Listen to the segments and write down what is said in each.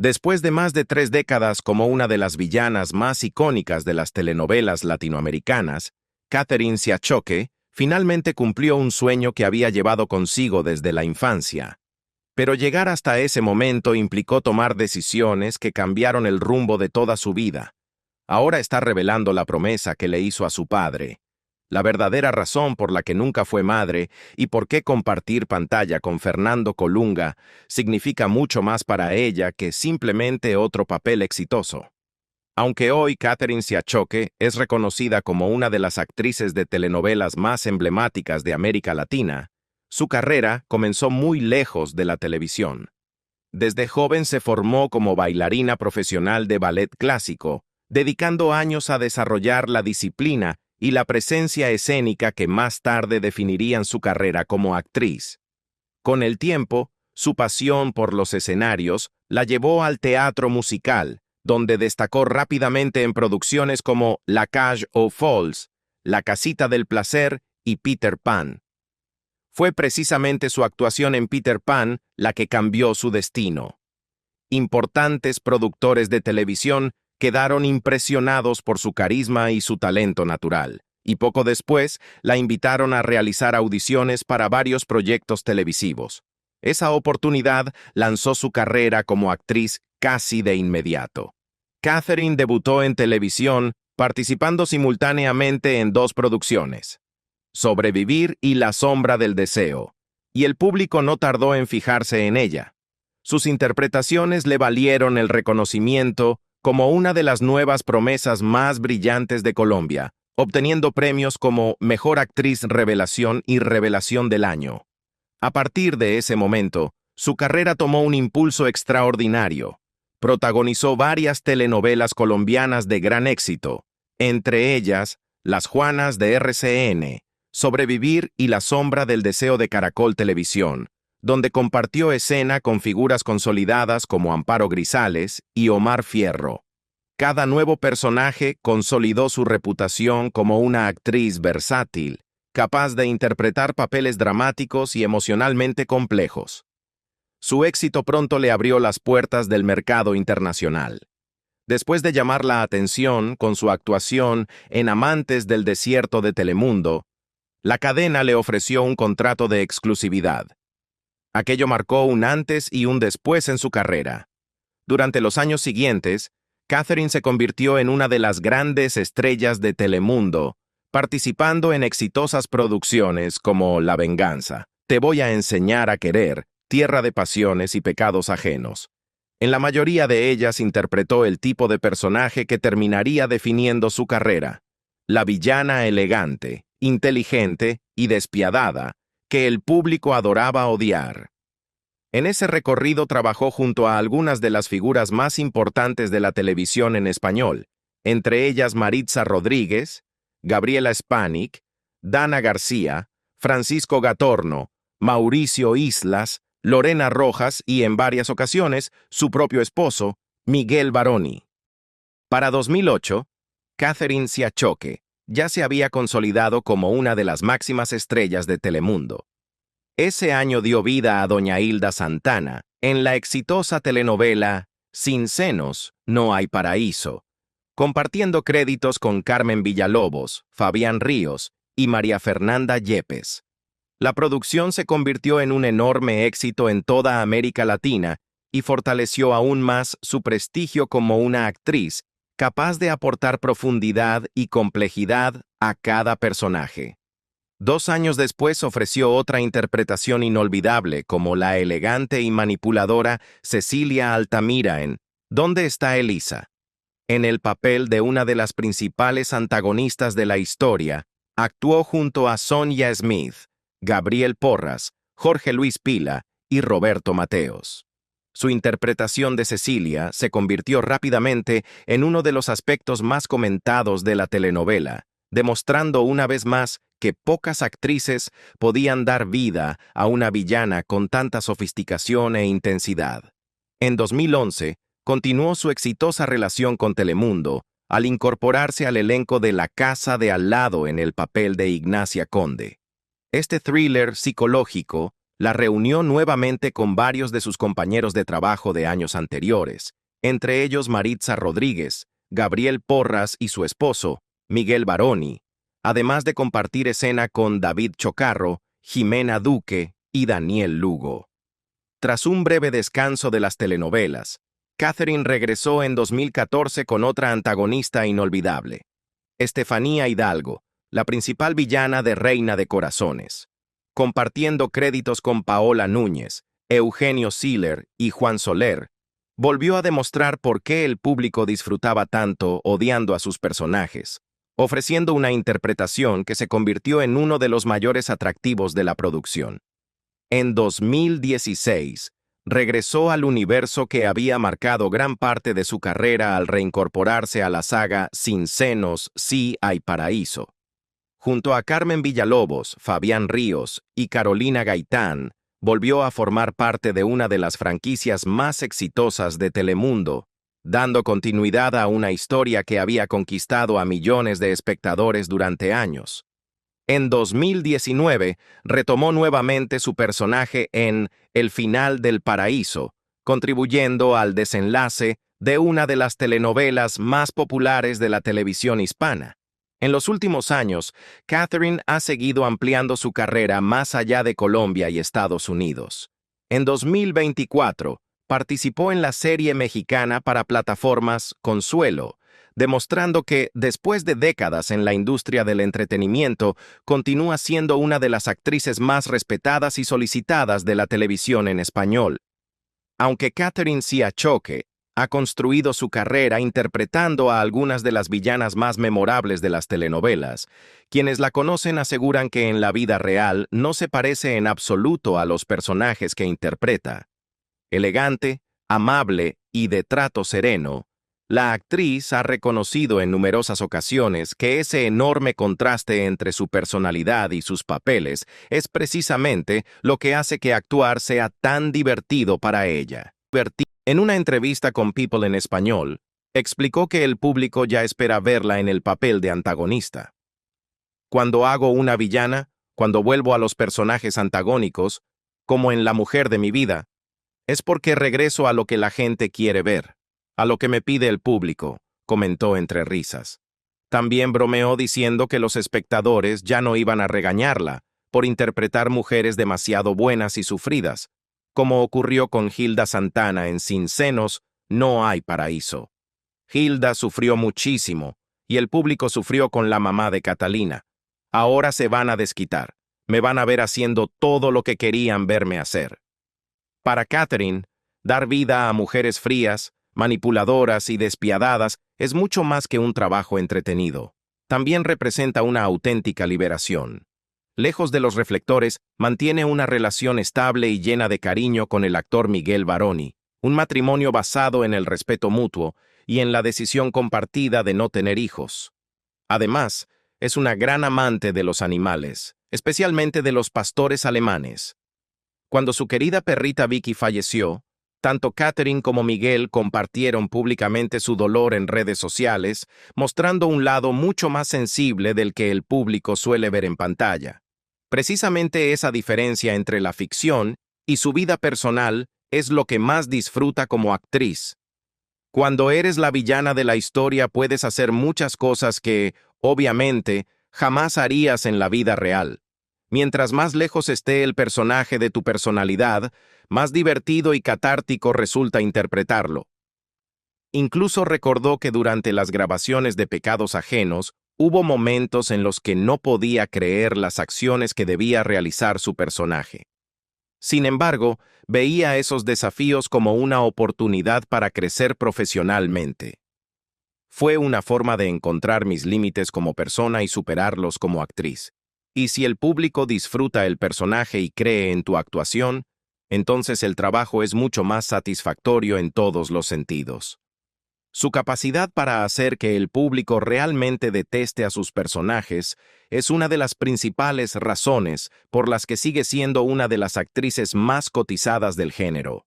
Después de más de 3 décadas como una de las villanas más icónicas de las telenovelas latinoamericanas, Catherine Siachoque finalmente cumplió un sueño que había llevado consigo desde la infancia. Pero llegar hasta ese momento implicó tomar decisiones que cambiaron el rumbo de toda su vida. Ahora está revelando la promesa que le hizo a su padre, la verdadera razón por la que nunca fue madre y por qué compartir pantalla con Fernando Colunga significa mucho más para ella que simplemente otro papel exitoso. Aunque hoy Catherine Siachoque es reconocida como una de las actrices de telenovelas más emblemáticas de América Latina, su carrera comenzó muy lejos de la televisión. Desde joven se formó como bailarina profesional de ballet clásico, dedicando años a desarrollar la disciplina y la presencia escénica que más tarde definirían su carrera como actriz. Con el tiempo, su pasión por los escenarios la llevó al teatro musical, donde destacó rápidamente en producciones como La Cage aux Folles, La Casita del Placer y Peter Pan. Fue precisamente su actuación en Peter Pan la que cambió su destino. Importantes productores de televisión quedaron impresionados por su carisma y su talento natural, y poco después la invitaron a realizar audiciones para varios proyectos televisivos. Esa oportunidad lanzó su carrera como actriz casi de inmediato. Catherine debutó en televisión participando simultáneamente en 2 producciones, Sobrevivir y La Sombra del Deseo, y el público no tardó en fijarse en ella. Sus interpretaciones le valieron el reconocimiento como una de las nuevas promesas más brillantes de Colombia, obteniendo premios como Mejor Actriz Revelación y Revelación del Año. A partir de ese momento, su carrera tomó un impulso extraordinario. Protagonizó varias telenovelas colombianas de gran éxito, entre ellas Las Juanas de RCN, Sobrevivir y La Sombra del Deseo de Caracol Televisión, donde compartió escena con figuras consolidadas como Amparo Grisales y Omar Fierro. Cada nuevo personaje consolidó su reputación como una actriz versátil, capaz de interpretar papeles dramáticos y emocionalmente complejos. Su éxito pronto le abrió las puertas del mercado internacional. Después de llamar la atención con su actuación en Amantes del Desierto de Telemundo, la cadena le ofreció un contrato de exclusividad. Aquello marcó un antes y un después en su carrera. Durante los años siguientes, Catherine se convirtió en una de las grandes estrellas de Telemundo, participando en exitosas producciones como La Venganza, Te voy a enseñar a querer, Tierra de pasiones y pecados ajenos. En la mayoría de ellas interpretó el tipo de personaje que terminaría definiendo su carrera, la villana elegante, inteligente y despiadada, que el público adoraba odiar. En ese recorrido trabajó junto a algunas de las figuras más importantes de la televisión en español, entre ellas Maritza Rodríguez, Gabriela Spanik, Dana García, Francisco Gatorno, Mauricio Islas, Lorena Rojas y, en varias ocasiones, su propio esposo, Miguel Baroni. Para 2008, Catherine Siachoque ya se había consolidado como una de las máximas estrellas de Telemundo. Ese año dio vida a doña Hilda Santana en la exitosa telenovela Sin senos, no hay paraíso, compartiendo créditos con Carmen Villalobos, Fabián Ríos y María Fernanda Yepes. La producción se convirtió en un enorme éxito en toda América Latina y fortaleció aún más su prestigio como una actriz capaz de aportar profundidad y complejidad a cada personaje. 2 años después ofreció otra interpretación inolvidable como la elegante y manipuladora Cecilia Altamira en ¿Dónde está Elisa? En el papel de una de las principales antagonistas de la historia, actuó junto a Sonia Smith, Gabriel Porras, Jorge Luis Pila y Roberto Mateos. Su interpretación de Cecilia se convirtió rápidamente en uno de los aspectos más comentados de la telenovela, demostrando una vez más que pocas actrices podían dar vida a una villana con tanta sofisticación e intensidad. En 2011, continuó su exitosa relación con Telemundo al incorporarse al elenco de La Casa de Al Lado en el papel de Ignacia Conde. Este thriller psicológico La reunió nuevamente con varios de sus compañeros de trabajo de años anteriores, entre ellos Maritza Rodríguez, Gabriel Porras y su esposo, Miguel Baroni, además de compartir escena con David Chocarro, Jimena Duque y Daniel Lugo. Tras un breve descanso de las telenovelas, Catherine regresó en 2014 con otra antagonista inolvidable, Estefanía Hidalgo, la principal villana de Reina de Corazones, compartiendo créditos con Paola Núñez, Eugenio Siller y Juan Soler. Volvió a demostrar por qué el público disfrutaba tanto odiando a sus personajes, ofreciendo una interpretación que se convirtió en uno de los mayores atractivos de la producción. En 2016, regresó al universo que había marcado gran parte de su carrera al reincorporarse a la saga Sin senos, sí hay paraíso. Junto a Carmen Villalobos, Fabián Ríos y Carolina Gaitán, volvió a formar parte de una de las franquicias más exitosas de Telemundo, dando continuidad a una historia que había conquistado a millones de espectadores durante años. En 2019, retomó nuevamente su personaje en El final del paraíso, contribuyendo al desenlace de una de las telenovelas más populares de la televisión hispana. En los últimos años, Catherine ha seguido ampliando su carrera más allá de Colombia y Estados Unidos. En 2024, participó en la serie mexicana para plataformas Consuelo, demostrando que, después de décadas en la industria del entretenimiento, continúa siendo una de las actrices más respetadas y solicitadas de la televisión en español. Aunque Catherine Siachoque ha construido su carrera interpretando a algunas de las villanas más memorables de las telenovelas, quienes la conocen aseguran que en la vida real no se parece en absoluto a los personajes que interpreta. Elegante, amable y de trato sereno, la actriz ha reconocido en numerosas ocasiones que ese enorme contraste entre su personalidad y sus papeles es precisamente lo que hace que actuar sea tan divertido para ella. En una entrevista con People en Español, explicó que el público ya espera verla en el papel de antagonista. Cuando hago una villana, cuando vuelvo a los personajes antagónicos, como en La mujer de mi vida, es porque regreso a lo que la gente quiere ver, a lo que me pide el público, comentó entre risas. También bromeó diciendo que los espectadores ya no iban a regañarla por interpretar mujeres demasiado buenas y sufridas, como ocurrió con Hilda Santana en Sin senos, no hay paraíso. Hilda sufrió muchísimo, y el público sufrió con la mamá de Catalina. Ahora se van a desquitar. Me van a ver haciendo todo lo que querían verme hacer. Para Catherine, dar vida a mujeres frías, manipuladoras y despiadadas es mucho más que un trabajo entretenido. También representa una auténtica liberación. Lejos de los reflectores, mantiene una relación estable y llena de cariño con el actor Miguel Baroni, un matrimonio basado en el respeto mutuo y en la decisión compartida de no tener hijos. Además, es una gran amante de los animales, especialmente de los pastores alemanes. Cuando su querida perrita Vicky falleció, tanto Catherine como Miguel compartieron públicamente su dolor en redes sociales, mostrando un lado mucho más sensible del que el público suele ver en pantalla. Precisamente esa diferencia entre la ficción y su vida personal es lo que más disfruta como actriz. Cuando eres la villana de la historia puedes hacer muchas cosas que, obviamente, jamás harías en la vida real. Mientras más lejos esté el personaje de tu personalidad, más divertido y catártico resulta interpretarlo. Incluso recordó que durante las grabaciones de Pecados Ajenos, hubo momentos en los que no podía creer las acciones que debía realizar su personaje. Sin embargo, veía esos desafíos como una oportunidad para crecer profesionalmente. Fue una forma de encontrar mis límites como persona y superarlos como actriz. Y si el público disfruta el personaje y cree en tu actuación, entonces el trabajo es mucho más satisfactorio en todos los sentidos. Su capacidad para hacer que el público realmente deteste a sus personajes es una de las principales razones por las que sigue siendo una de las actrices más cotizadas del género.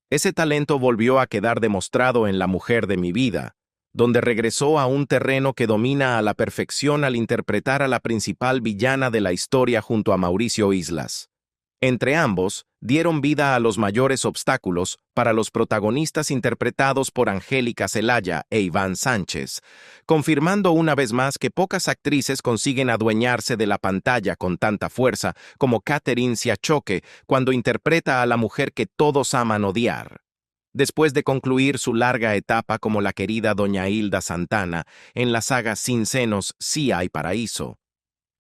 Ese talento volvió a quedar demostrado en La mujer de mi vida, donde regresó a un terreno que domina a la perfección al interpretar a la principal villana de la historia junto a Mauricio Islas. Entre ambos, dieron vida a los mayores obstáculos para los protagonistas interpretados por Angélica Celaya e Iván Sánchez, confirmando una vez más que pocas actrices consiguen adueñarse de la pantalla con tanta fuerza como Catherine Siachoque cuando interpreta a la mujer que todos aman odiar. Después de concluir su larga etapa como la querida doña Hilda Santana en la saga Sin senos, sí hay paraíso,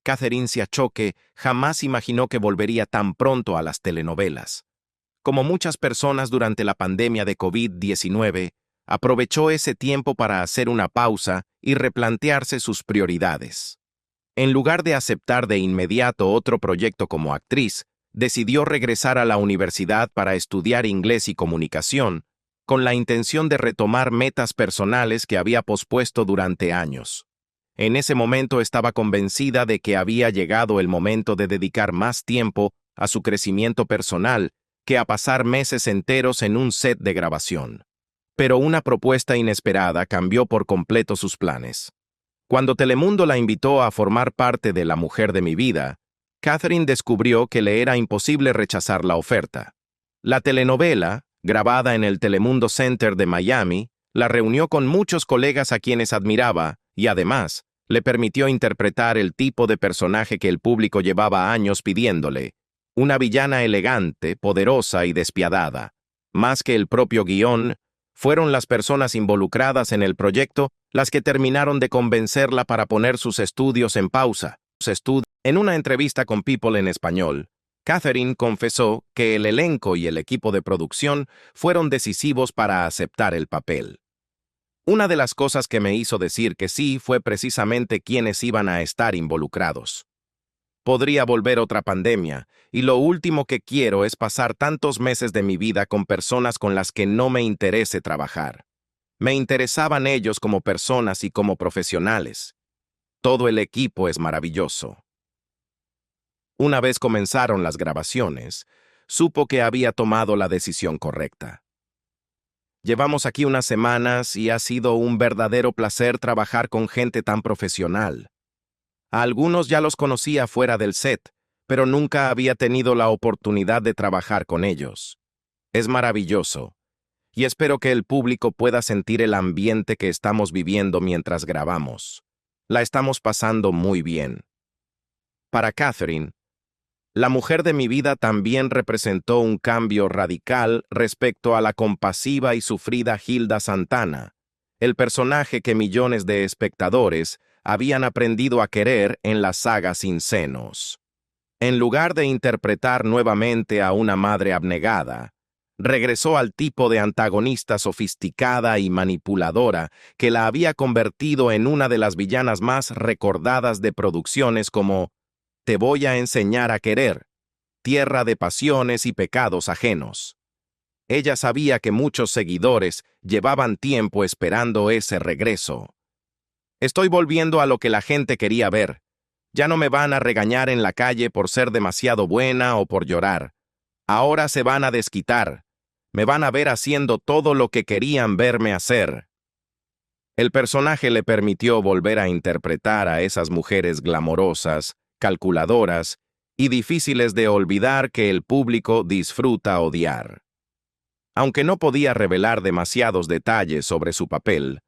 Catherine Siachoque jamás imaginó que volvería tan pronto a las telenovelas. Como muchas personas durante la pandemia de COVID-19, aprovechó ese tiempo para hacer una pausa y replantearse sus prioridades. En lugar de aceptar de inmediato otro proyecto como actriz, decidió regresar a la universidad para estudiar inglés y comunicación, con la intención de retomar metas personales que había pospuesto durante años. En ese momento estaba convencida de que había llegado el momento de dedicar más tiempo a su crecimiento personal que a pasar meses enteros en un set de grabación. Pero una propuesta inesperada cambió por completo sus planes. Cuando Telemundo la invitó a formar parte de La Mujer de mi Vida, Catherine descubrió que le era imposible rechazar la oferta. La telenovela, grabada en el Telemundo Center de Miami, la reunió con muchos colegas a quienes admiraba y, además, le permitió interpretar el tipo de personaje que el público llevaba años pidiéndole, una villana elegante, poderosa y despiadada. Más que el propio guión, fueron las personas involucradas en el proyecto las que terminaron de convencerla para poner sus estudios en pausa. En una entrevista con People en Español, Catherine confesó que el elenco y el equipo de producción fueron decisivos para aceptar el papel. Una de las cosas que me hizo decir que sí fue precisamente quiénes iban a estar involucrados. Podría volver otra pandemia, y lo último que quiero es pasar tantos meses de mi vida con personas con las que no me interese trabajar. Me interesaban ellos como personas y como profesionales. Todo el equipo es maravilloso. Una vez comenzaron las grabaciones, supo que había tomado la decisión correcta. Llevamos aquí unas semanas y ha sido un verdadero placer trabajar con gente tan profesional. A algunos ya los conocía fuera del set, pero nunca había tenido la oportunidad de trabajar con ellos. Es maravilloso, y espero que el público pueda sentir el ambiente que estamos viviendo mientras grabamos. La estamos pasando muy bien. Para Catherine, La Mujer de mi Vida también representó un cambio radical respecto a la compasiva y sufrida Hilda Santana, el personaje que millones de espectadores habían aprendido a querer en la saga Sin senos. En lugar de interpretar nuevamente a una madre abnegada, regresó al tipo de antagonista sofisticada y manipuladora que la había convertido en una de las villanas más recordadas de producciones como Te voy a enseñar a querer, Tierra de pasiones y pecados ajenos. Ella sabía que muchos seguidores llevaban tiempo esperando ese regreso. Estoy volviendo a lo que la gente quería ver. Ya no me van a regañar en la calle por ser demasiado buena o por llorar. Ahora se van a desquitar. Me van a ver haciendo todo lo que querían verme hacer. El personaje le permitió volver a interpretar a esas mujeres glamorosas, calculadoras y difíciles de olvidar que el público disfruta odiar. Aunque no podía revelar demasiados detalles sobre su papel,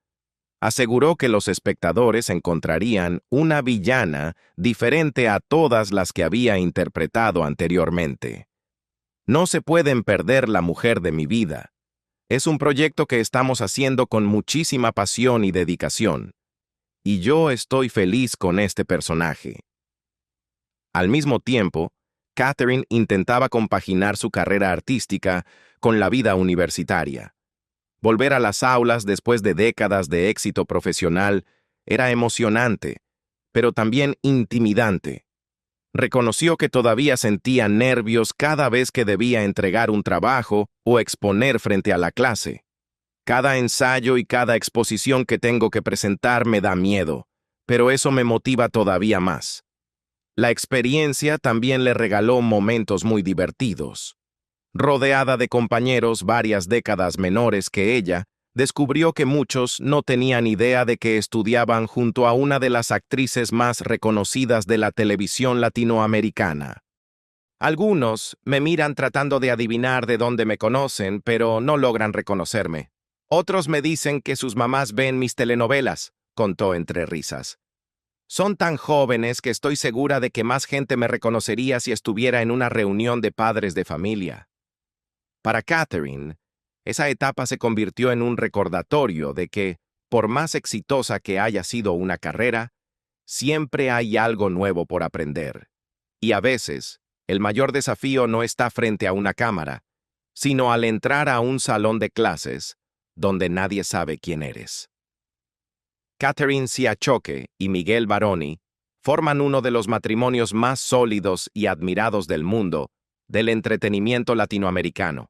aseguró que los espectadores encontrarían una villana diferente a todas las que había interpretado anteriormente. No se pueden perder La Mujer de mi Vida. Es un proyecto que estamos haciendo con muchísima pasión y dedicación, y yo estoy feliz con este personaje. Al mismo tiempo, Catherine intentaba compaginar su carrera artística con la vida universitaria. Volver a las aulas después de décadas de éxito profesional era emocionante, pero también intimidante. Reconoció que todavía sentía nervios cada vez que debía entregar un trabajo o exponer frente a la clase. Cada ensayo y cada exposición que tengo que presentar me da miedo, pero eso me motiva todavía más. La experiencia también le regaló momentos muy divertidos. Rodeada de compañeros varias décadas menores que ella, descubrió que muchos no tenían idea de que estudiaban junto a una de las actrices más reconocidas de la televisión latinoamericana. Algunos me miran tratando de adivinar de dónde me conocen, pero no logran reconocerme. Otros me dicen que sus mamás ven mis telenovelas, contó entre risas. Son tan jóvenes que estoy segura de que más gente me reconocería si estuviera en una reunión de padres de familia. Para Catherine, esa etapa se convirtió en un recordatorio de que, por más exitosa que haya sido una carrera, siempre hay algo nuevo por aprender. Y a veces, el mayor desafío no está frente a una cámara, sino al entrar a un salón de clases donde nadie sabe quién eres. Catherine Siachoque y Miguel Baroni forman uno de los matrimonios más sólidos y admirados del mundo del entretenimiento latinoamericano.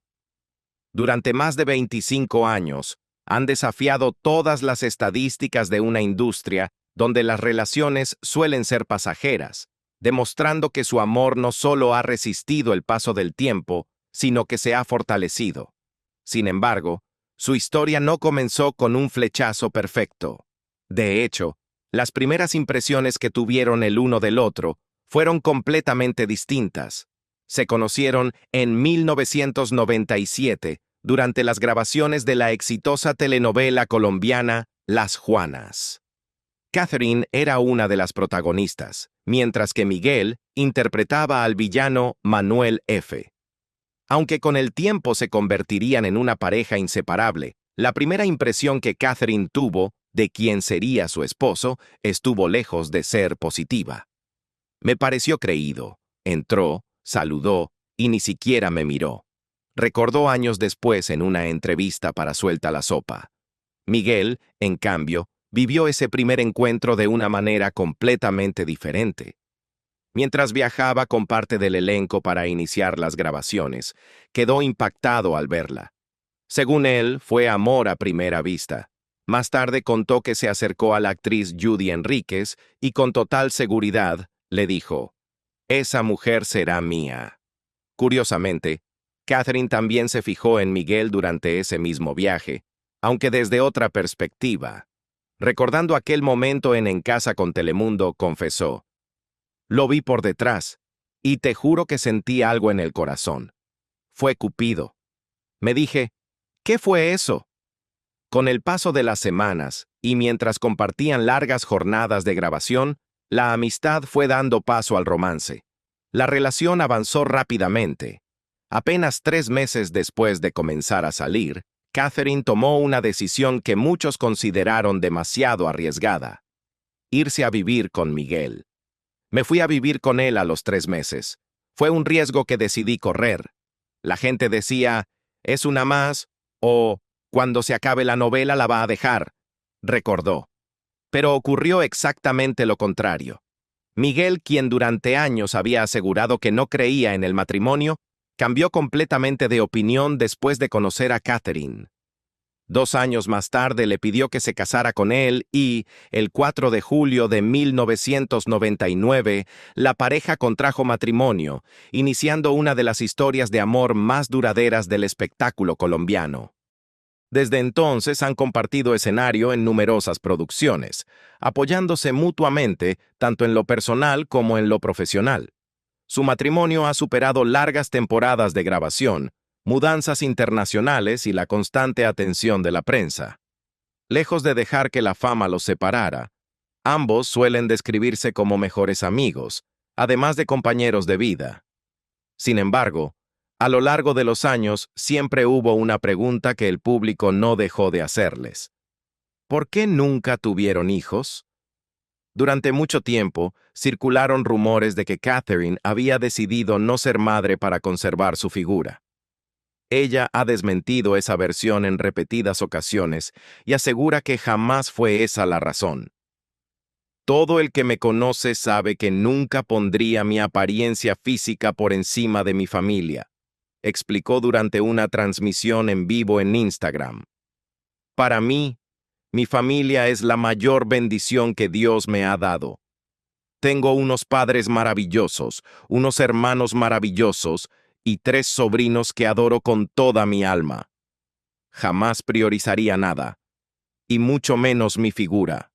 Durante más de 25 años, han desafiado todas las estadísticas de una industria donde las relaciones suelen ser pasajeras, demostrando que su amor no solo ha resistido el paso del tiempo, sino que se ha fortalecido. Sin embargo, su historia no comenzó con un flechazo perfecto. De hecho, las primeras impresiones que tuvieron el uno del otro fueron completamente distintas. Se conocieron en 1997 durante las grabaciones de la exitosa telenovela colombiana Las Juanas. Catherine era una de las protagonistas, mientras que Miguel interpretaba al villano Manuel F. Aunque con el tiempo se convertirían en una pareja inseparable, la primera impresión que Catherine tuvo de quién sería su esposo estuvo lejos de ser positiva. Me pareció creído. Entró, saludó y ni siquiera me miró. Recordó años después en una entrevista para Suelta la Sopa. Miguel, en cambio, vivió ese primer encuentro de una manera completamente diferente. Mientras viajaba con parte del elenco para iniciar las grabaciones, quedó impactado al verla. Según él, fue amor a primera vista. Más tarde contó que se acercó a la actriz Judy Enríquez y con total seguridad le dijo: «Esa mujer será mía». Curiosamente, Catherine también se fijó en Miguel durante ese mismo viaje, aunque desde otra perspectiva. Recordando aquel momento En Casa con Telemundo, confesó: «Lo vi por detrás, y te juro que sentí algo en el corazón. Fue Cupido». Me dije: «¿Qué fue eso?». Con el paso de las semanas, y mientras compartían largas jornadas de grabación, la amistad fue dando paso al romance. La relación avanzó rápidamente. Apenas 3 meses después de comenzar a salir, Catherine tomó una decisión que muchos consideraron demasiado arriesgada: irse a vivir con Miguel. Me fui a vivir con él a los 3 meses. Fue un riesgo que decidí correr. La gente decía: «Es una más», o «Cuando se acabe la novela la va a dejar», recordó. Pero ocurrió exactamente lo contrario. Miguel, quien durante años había asegurado que no creía en el matrimonio, cambió completamente de opinión después de conocer a Catherine. 2 años más tarde le pidió que se casara con él y, el 4 de julio de 1999, la pareja contrajo matrimonio, iniciando una de las historias de amor más duraderas del espectáculo colombiano. Desde entonces han compartido escenario en numerosas producciones, apoyándose mutuamente tanto en lo personal como en lo profesional. Su matrimonio ha superado largas temporadas de grabación, mudanzas internacionales y la constante atención de la prensa. Lejos de dejar que la fama los separara, ambos suelen describirse como mejores amigos, además de compañeros de vida. Sin embargo, a lo largo de los años siempre hubo una pregunta que el público no dejó de hacerles: ¿por qué nunca tuvieron hijos? Durante mucho tiempo, circularon rumores de que Catherine había decidido no ser madre para conservar su figura. Ella ha desmentido esa versión en repetidas ocasiones y asegura que jamás fue esa la razón. «Todo el que me conoce sabe que nunca pondría mi apariencia física por encima de mi familia», explicó durante una transmisión en vivo en Instagram. «Para mí, mi familia es la mayor bendición que Dios me ha dado. Tengo unos padres maravillosos, unos hermanos maravillosos y 3 sobrinos que adoro con toda mi alma. Jamás priorizaría nada, y mucho menos mi figura».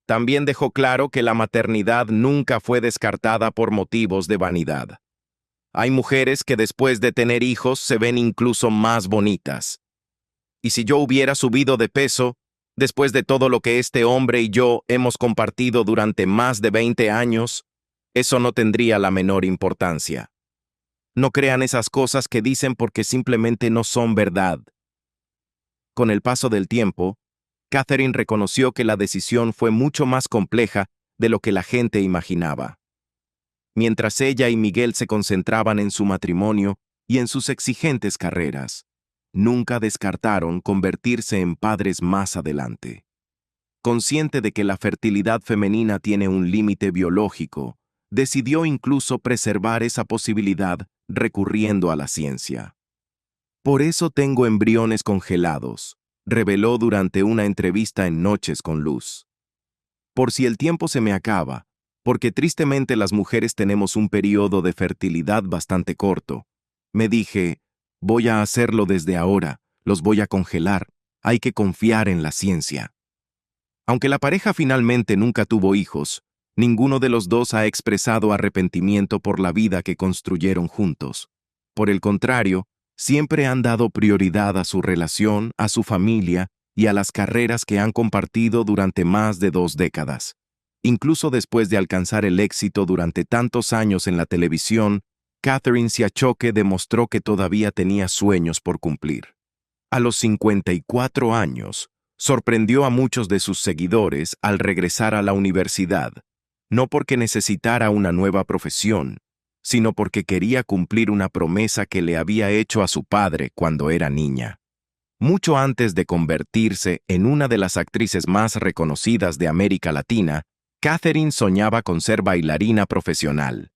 También dejó claro que la maternidad nunca fue descartada por motivos de vanidad. Hay mujeres que después de tener hijos se ven incluso más bonitas. Y si yo hubiera subido de peso, después de todo lo que este hombre y yo hemos compartido durante más de 20 años, eso no tendría la menor importancia. No crean esas cosas que dicen porque simplemente no son verdad. Con el paso del tiempo, Catherine reconoció que la decisión fue mucho más compleja de lo que la gente imaginaba. Mientras ella y Miguel se concentraban en su matrimonio y en sus exigentes carreras, nunca descartaron convertirse en padres más adelante. Consciente de que la fertilidad femenina tiene un límite biológico, decidió incluso preservar esa posibilidad recurriendo a la ciencia. Por eso tengo embriones congelados, reveló durante una entrevista en Noches con Luz. Por si el tiempo se me acaba, porque tristemente las mujeres tenemos un periodo de fertilidad bastante corto, me dije, voy a hacerlo desde ahora, los voy a congelar, hay que confiar en la ciencia. Aunque la pareja finalmente nunca tuvo hijos, ninguno de los dos ha expresado arrepentimiento por la vida que construyeron juntos. Por el contrario, siempre han dado prioridad a su relación, a su familia y a las carreras que han compartido durante más de 2 décadas. Incluso después de alcanzar el éxito durante tantos años en la televisión, Catherine Siachoque demostró que todavía tenía sueños por cumplir. A los 54 años, sorprendió a muchos de sus seguidores al regresar a la universidad, no porque necesitara una nueva profesión, sino porque quería cumplir una promesa que le había hecho a su padre cuando era niña. Mucho antes de convertirse en una de las actrices más reconocidas de América Latina, Catherine soñaba con ser bailarina profesional.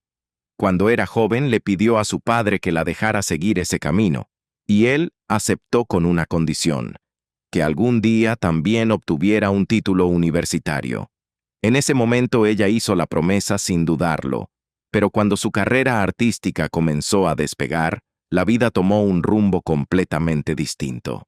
Cuando era joven le pidió a su padre que la dejara seguir ese camino, y él aceptó con una condición, que algún día también obtuviera un título universitario. En ese momento ella hizo la promesa sin dudarlo, pero cuando su carrera artística comenzó a despegar, la vida tomó un rumbo completamente distinto.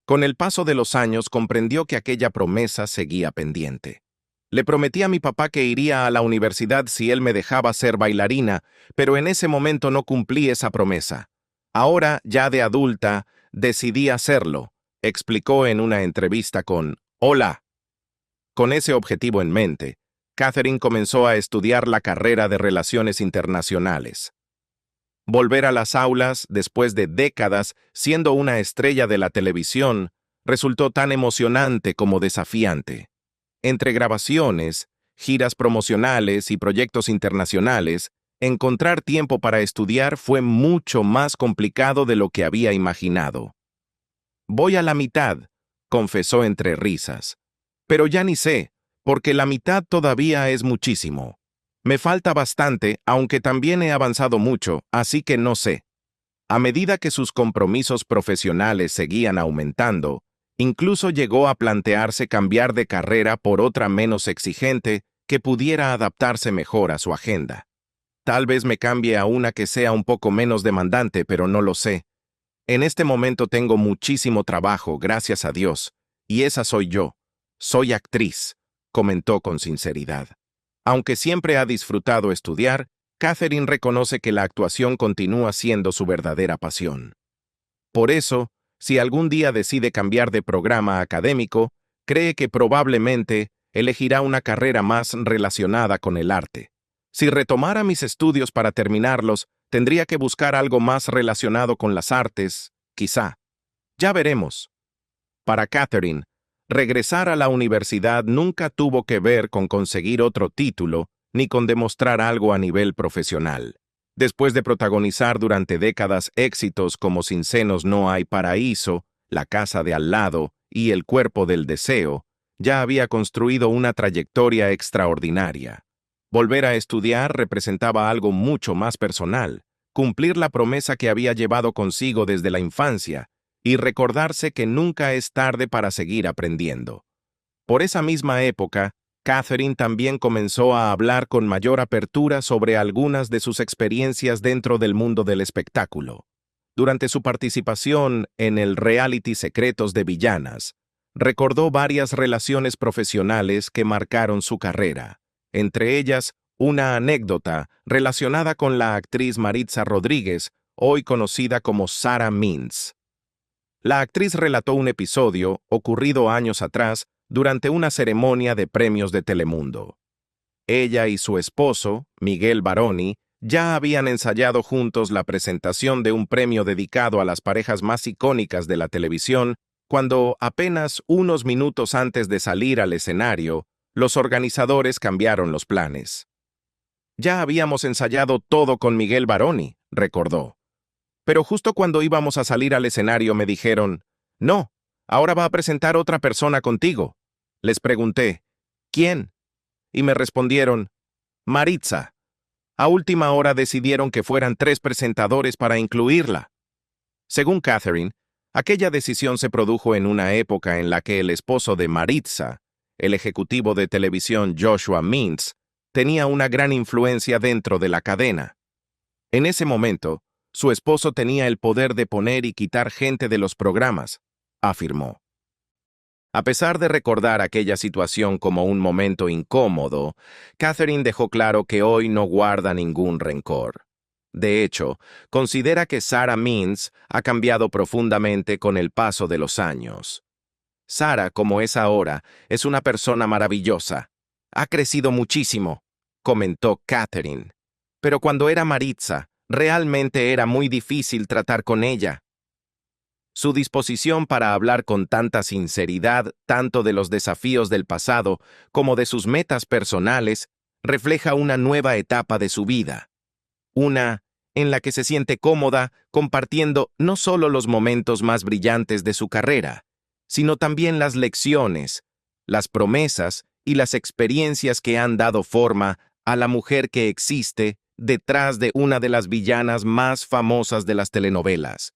Con el paso de los años comprendió que aquella promesa seguía pendiente. Le prometí a mi papá que iría a la universidad si él me dejaba ser bailarina, pero en ese momento no cumplí esa promesa. Ahora, ya de adulta, decidí hacerlo, explicó en una entrevista con Hola. Con ese objetivo en mente, Catherine comenzó a estudiar la carrera de Relaciones Internacionales. Volver a las aulas, después de décadas siendo una estrella de la televisión, resultó tan emocionante como desafiante. Entre grabaciones, giras promocionales y proyectos internacionales, encontrar tiempo para estudiar fue mucho más complicado de lo que había imaginado. Voy a la mitad, confesó entre risas. Pero ya ni sé, porque la mitad todavía es muchísimo. Me falta bastante, aunque también he avanzado mucho, así que no sé. A medida que sus compromisos profesionales seguían aumentando, incluso llegó a plantearse cambiar de carrera por otra menos exigente que pudiera adaptarse mejor a su agenda. Tal vez me cambie a una que sea un poco menos demandante, pero no lo sé. En este momento tengo muchísimo trabajo, gracias a Dios, y esa soy yo. Soy actriz, comentó con sinceridad. Aunque siempre ha disfrutado estudiar, Catherine reconoce que la actuación continúa siendo su verdadera pasión. Por eso, si algún día decide cambiar de programa académico, cree que probablemente elegirá una carrera más relacionada con el arte. Si retomara mis estudios para terminarlos, tendría que buscar algo más relacionado con las artes, quizá. Ya veremos. Para Catherine, regresar a la universidad nunca tuvo que ver con conseguir otro título ni con demostrar algo a nivel profesional. Después de protagonizar durante décadas éxitos como Sin senos no hay paraíso, La casa de al lado y El cuerpo del deseo, ya había construido una trayectoria extraordinaria. Volver a estudiar representaba algo mucho más personal, cumplir la promesa que había llevado consigo desde la infancia y recordarse que nunca es tarde para seguir aprendiendo. Por esa misma época, Catherine también comenzó a hablar con mayor apertura sobre algunas de sus experiencias dentro del mundo del espectáculo. Durante su participación en el reality Secretos de Villanas, recordó varias relaciones profesionales que marcaron su carrera, entre ellas Una anécdota relacionada con la actriz Maritza Rodríguez, hoy conocida como Sarah Means. La actriz relató un episodio ocurrido años atrás durante una ceremonia de premios de Telemundo. Ella y su esposo, Miguel Baroni, ya habían ensayado juntos la presentación de un premio dedicado a las parejas más icónicas de la televisión, cuando, apenas unos minutos antes de salir al escenario, los organizadores cambiaron los planes. Ya habíamos ensayado todo con Miguel Baroni, recordó. Pero justo cuando íbamos a salir al escenario me dijeron, «No, ahora va a presentar otra persona contigo». Les pregunté, «¿Quién?». Y me respondieron, «Maritza». A última hora decidieron que fueran 3 presentadores para incluirla. Según Catherine, aquella decisión se produjo en una época en la que el esposo de Maritza, el ejecutivo de televisión Joshua Means, tenía una gran influencia dentro de la cadena. En ese momento, su esposo tenía el poder de poner y quitar gente de los programas, afirmó. A pesar de recordar aquella situación como un momento incómodo, Catherine dejó claro que hoy no guarda ningún rencor. De hecho, considera que Sarah Means ha cambiado profundamente con el paso de los años. Sarah, como es ahora, es una persona maravillosa. Ha crecido muchísimo, comentó Catherine. Pero cuando era Maritza, realmente era muy difícil tratar con ella. Su disposición para hablar con tanta sinceridad, tanto de los desafíos del pasado como de sus metas personales, refleja una nueva etapa de su vida. Una en la que se siente cómoda compartiendo no solo los momentos más brillantes de su carrera, sino también las lecciones, las promesas y las experiencias que han dado forma a la mujer que existe detrás de una de las villanas más famosas de las telenovelas.